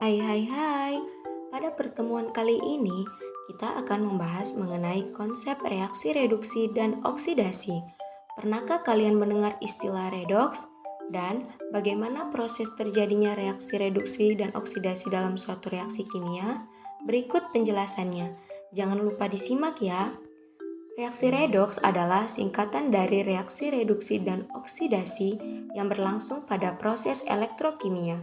Hai. Pada pertemuan kali ini, kita akan membahas mengenai konsep reaksi reduksi dan oksidasi. Pernahkah kalian mendengar istilah redoks? Dan bagaimana proses terjadinya reaksi reduksi dan oksidasi dalam suatu reaksi kimia? Berikut penjelasannya. Jangan lupa disimak ya. Reaksi redoks adalah singkatan dari reaksi reduksi dan oksidasi yang berlangsung pada proses elektrokimia.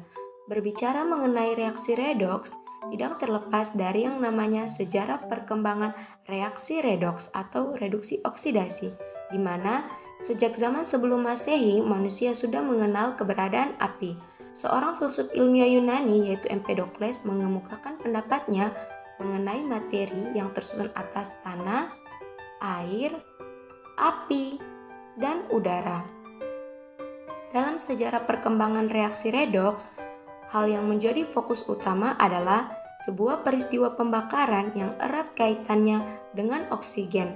Berbicara mengenai reaksi redoks, tidak terlepas dari yang namanya sejarah perkembangan reaksi redoks atau reduksi oksidasi, di mana sejak zaman sebelum Masehi manusia sudah mengenal keberadaan api. Seorang filsuf ilmiah Yunani yaitu Empedokles mengemukakan pendapatnya mengenai materi yang tersusun atas tanah, air, api, dan udara. Dalam sejarah perkembangan reaksi redoks, hal yang menjadi fokus utama adalah sebuah peristiwa pembakaran yang erat kaitannya dengan oksigen.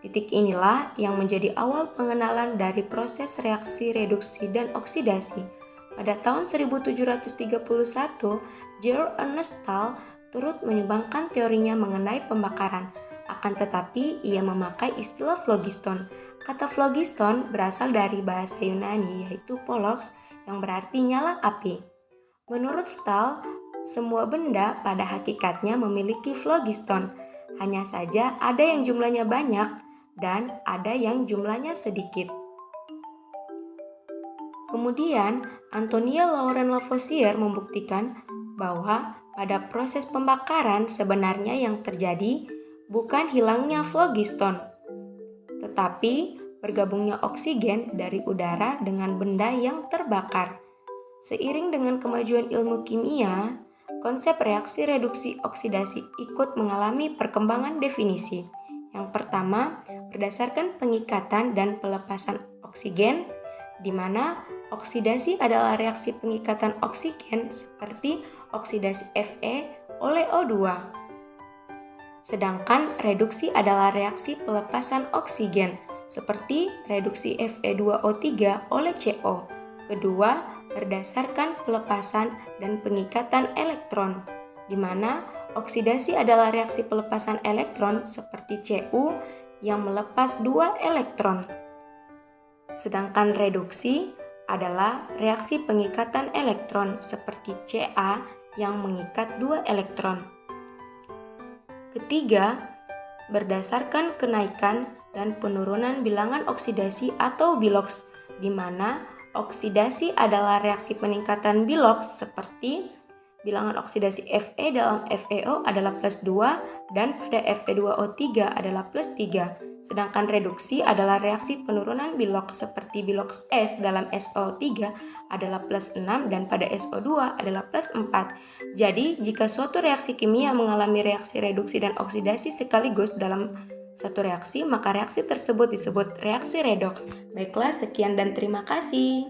Titik inilah yang menjadi awal pengenalan dari proses reaksi reduksi dan oksidasi. Pada tahun 1731, Georg Ernst Stahl turut menyumbangkan teorinya mengenai pembakaran. Akan tetapi, ia memakai istilah phlogiston. Kata phlogiston berasal dari bahasa Yunani yaitu phlox yang berarti nyala api. Menurut Stahl, semua benda pada hakikatnya memiliki phlogiston. Hanya saja ada yang jumlahnya banyak dan ada yang jumlahnya sedikit. Kemudian, Antonia Laurent Lavoisier membuktikan bahwa pada proses pembakaran sebenarnya yang terjadi bukan hilangnya phlogiston, tetapi bergabungnya oksigen dari udara dengan benda yang terbakar. Seiring dengan kemajuan ilmu kimia, konsep reaksi reduksi oksidasi ikut mengalami perkembangan definisi. Yang pertama, berdasarkan pengikatan dan pelepasan oksigen, di mana oksidasi adalah reaksi pengikatan oksigen seperti oksidasi Fe oleh O2. Sedangkan reduksi adalah reaksi pelepasan oksigen, seperti reduksi Fe2O3 oleh Co. Kedua, berdasarkan pelepasan dan pengikatan elektron, di mana oksidasi adalah reaksi pelepasan elektron seperti Cu yang melepas 2 elektron. Sedangkan reduksi adalah reaksi pengikatan elektron seperti Ca yang mengikat 2 elektron. Ketiga, berdasarkan kenaikan dan penurunan bilangan oksidasi atau biloks, di mana oksidasi adalah reaksi peningkatan biloks seperti bilangan oksidasi Fe dalam FeO adalah plus 2 dan pada Fe2O3 adalah plus 3. Sedangkan reduksi adalah reaksi penurunan biloks seperti biloks S dalam SO3 adalah plus 6 dan pada SO2 adalah plus 4. Jadi, jika suatu reaksi kimia mengalami reaksi reduksi dan oksidasi sekaligus dalam satu reaksi, maka reaksi tersebut disebut reaksi redoks. Baiklah, sekian dan terima kasih.